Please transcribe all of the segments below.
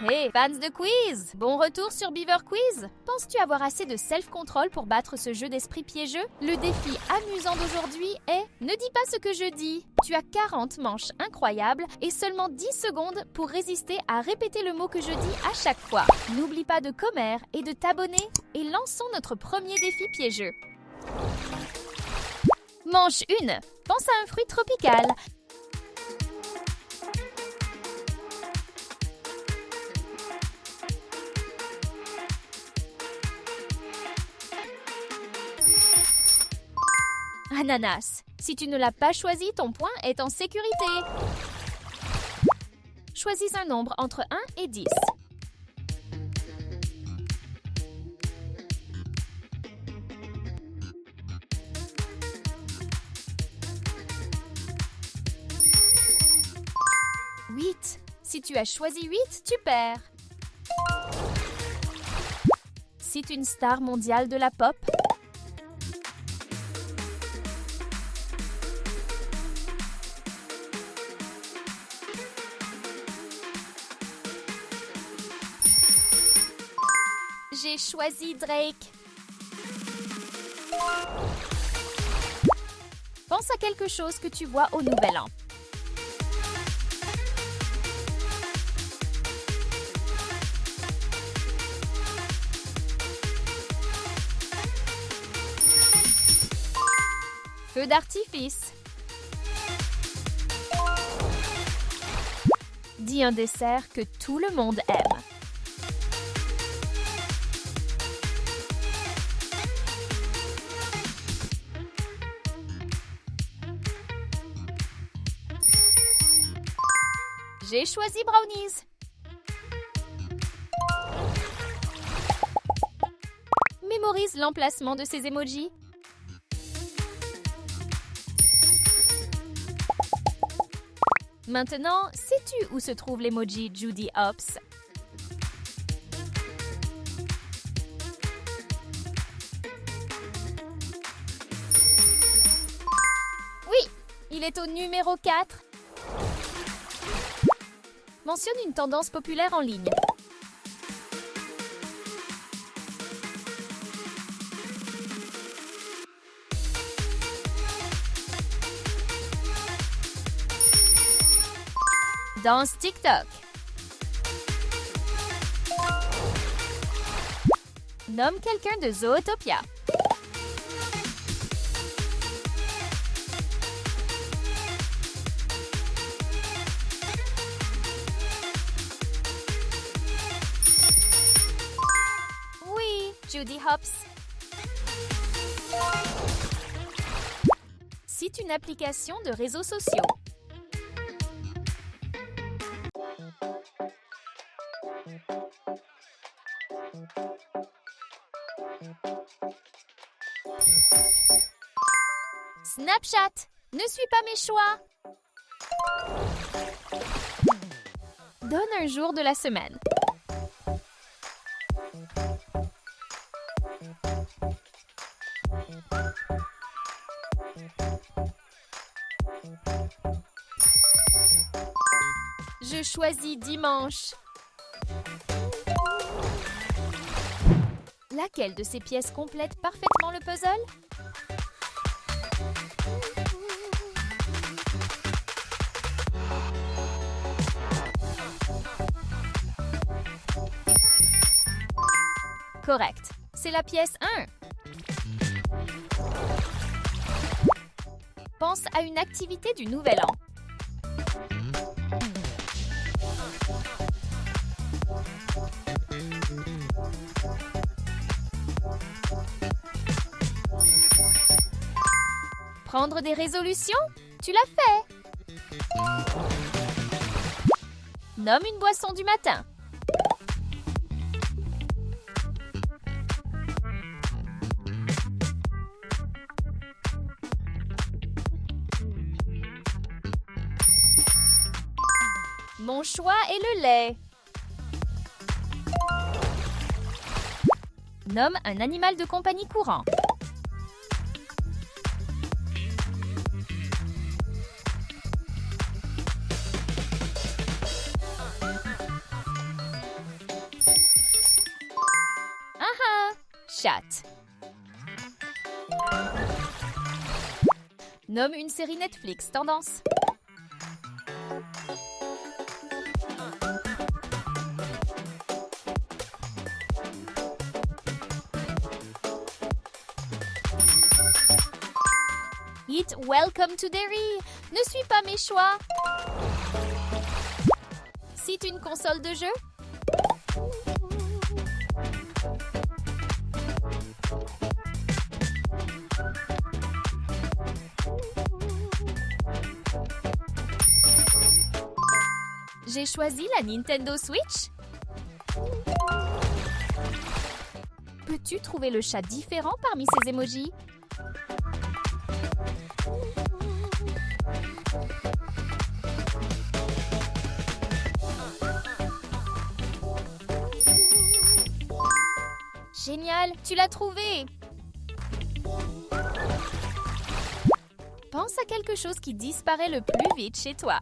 Hey, fans de quiz! Bon retour sur Beaver Quiz! Penses-tu avoir assez de self-control pour battre ce jeu d'esprit piégeux? Le défi amusant d'aujourd'hui est « Ne dis pas ce que je dis ». Tu as 40 manches incroyables et seulement 10 secondes pour résister à répéter le mot que je dis à chaque fois. N'oublie pas de commer et de t'abonner et lançons notre premier défi piégeux. Manche 1. Pense à un fruit tropical. Ananas. Si tu ne l'as pas choisi, ton point est en sécurité. Choisis un nombre entre 1 et 10. « 8. Si tu as choisi 8, tu perds. Cite une star mondiale de la pop. J'ai choisi Drake. Pense à quelque chose que tu vois au Nouvel An. Feu d'artifice. Dis un dessert que tout le monde aime. J'ai choisi brownies. Mémorise l'emplacement de ces emojis. Maintenant, sais-tu où se trouve l'emoji Judy Hopps? Oui, il est au numéro 4. Mentionne une tendance populaire en ligne. Danse TikTok. Nomme quelqu'un de Zootopia. Oui, Judy Hopps. Cite une application de réseaux sociaux. Snapchat, ne suis pas mes choix. Donne un jour de la semaine. Je choisis dimanche. Laquelle de ces pièces complète parfaitement le puzzle? Correct. C'est la pièce 1. Pense à une activité du Nouvel An. Prendre des résolutions? Tu l'as fait! Nomme une boisson du matin. Mon choix est le lait. Nomme un animal de compagnie courant. Chat. Nomme une série Netflix tendance. Hit Welcome to Derry. Ne suis pas mes choix. Cite une console de jeu. J'ai choisi la Nintendo Switch. Peux-tu trouver le chat différent parmi ces emojis? Génial, tu l'as trouvé! Pense à quelque chose qui disparaît le plus vite chez toi.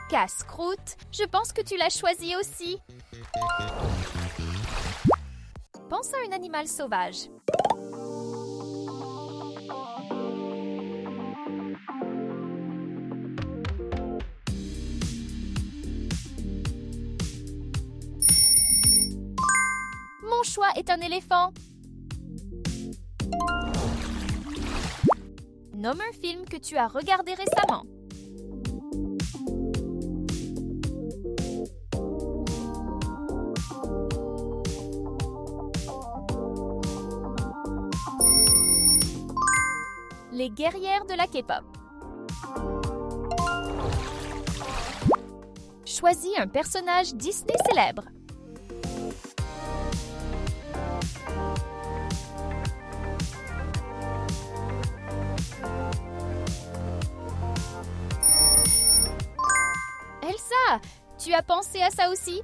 Casse-croûte, je pense que tu l'as choisi aussi. Pense à un animal sauvage. Mon choix est un éléphant. Nomme un film que tu as regardé récemment. Les guerrières de la K-pop. Choisis un personnage Disney célèbre. Elsa, tu as pensé à ça aussi?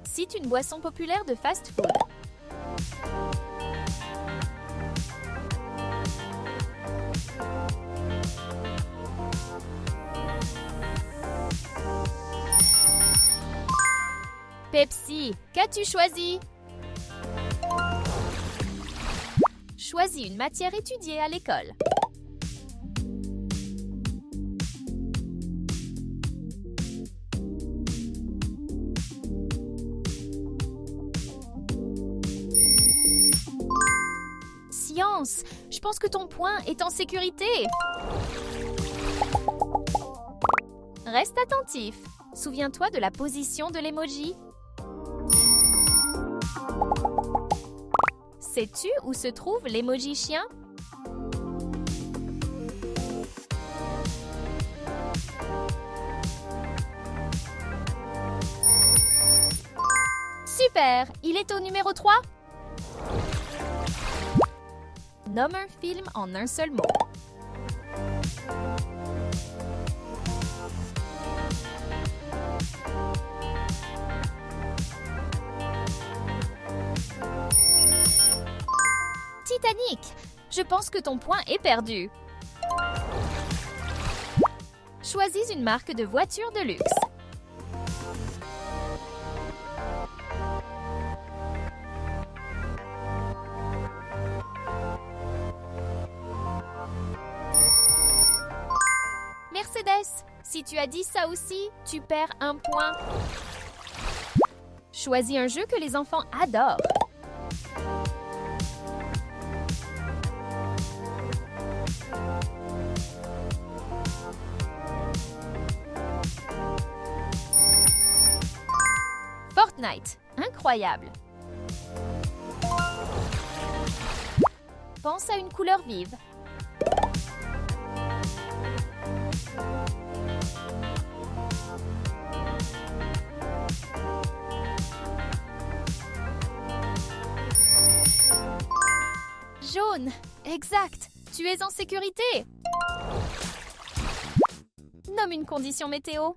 Cite une boisson populaire de fast-food. Pepsi, qu'as-tu choisi? Choisis une matière étudiée à l'école. Science, je pense que ton point est en sécurité. Reste attentif. Souviens-toi de la position de l'emoji. Sais-tu où se trouve l'emoji chien? Super! Il est au numéro 3. Nomme un film en un seul mot. Titanic! Je pense que ton point est perdu. Choisis une marque de voiture de luxe. Mercedes, si tu as dit ça aussi, tu perds un point. Choisis un jeu que les enfants adorent. Fortnite, incroyable. Pense à une couleur vive. Jaune, exact. Tu es en sécurité. Nomme une condition météo.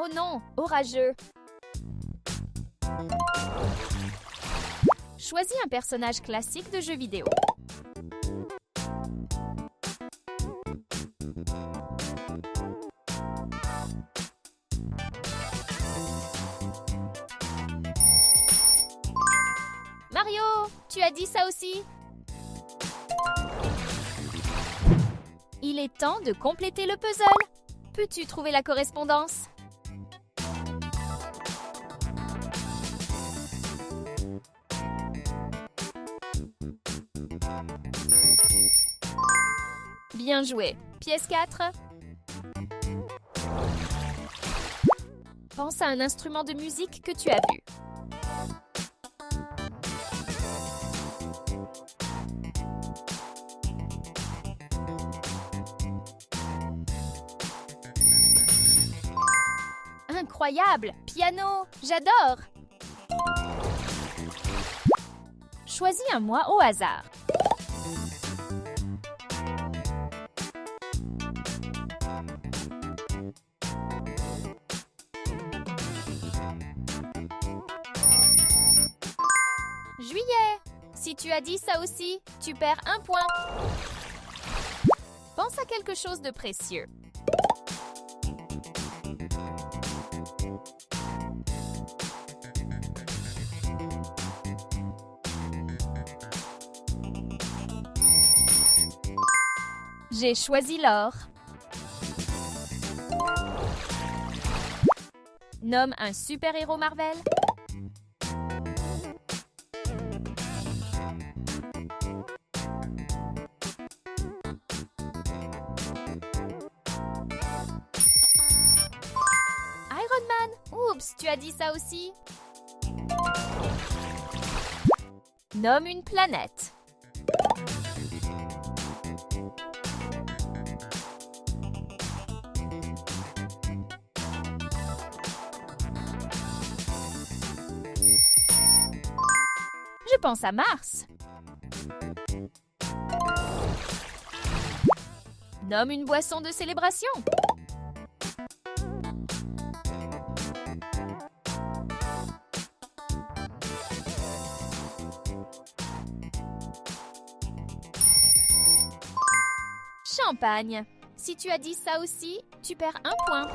Oh non, orageux. Choisis un personnage classique de jeu vidéo. Mario, tu as dit ça aussi? Il est temps de compléter le puzzle. Peux-tu trouver la correspondance? Bien joué. Pièce 4. Pense à un instrument de musique que tu as vu. Incroyable! Piano! J'adore! Choisis un mois au hasard. Juillet! Si tu as dit ça aussi, tu perds un point. Pense à quelque chose de précieux. J'ai choisi l'or. Nomme un super-héros Marvel. Iron Man. Oups, tu as dit ça aussi. Nomme une planète. Je pense à Mars. Nomme une boisson de célébration. Champagne. Si tu as dit ça aussi, tu perds un point.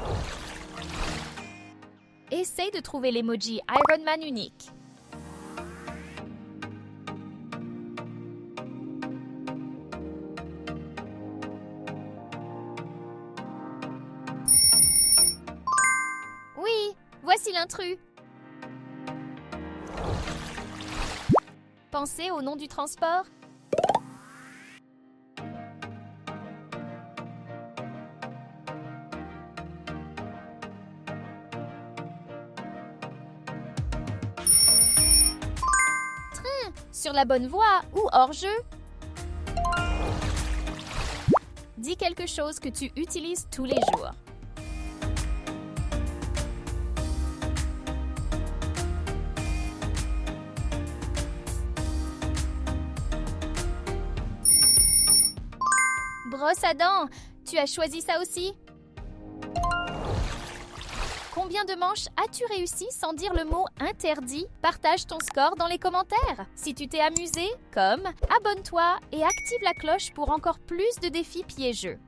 Essaye de trouver l'emoji Iron Man unique. Oui, voici l'intrus. Pensez au nom du transport. Train, sur la bonne voie ou hors-jeu. Dis quelque chose que tu utilises tous les jours. Brosse à dents, tu as choisi ça aussi? Combien de manches as-tu réussi sans dire le mot interdit? Partage ton score dans les commentaires. Si tu t'es amusé, abonne-toi et active la cloche pour encore plus de défis piégeux.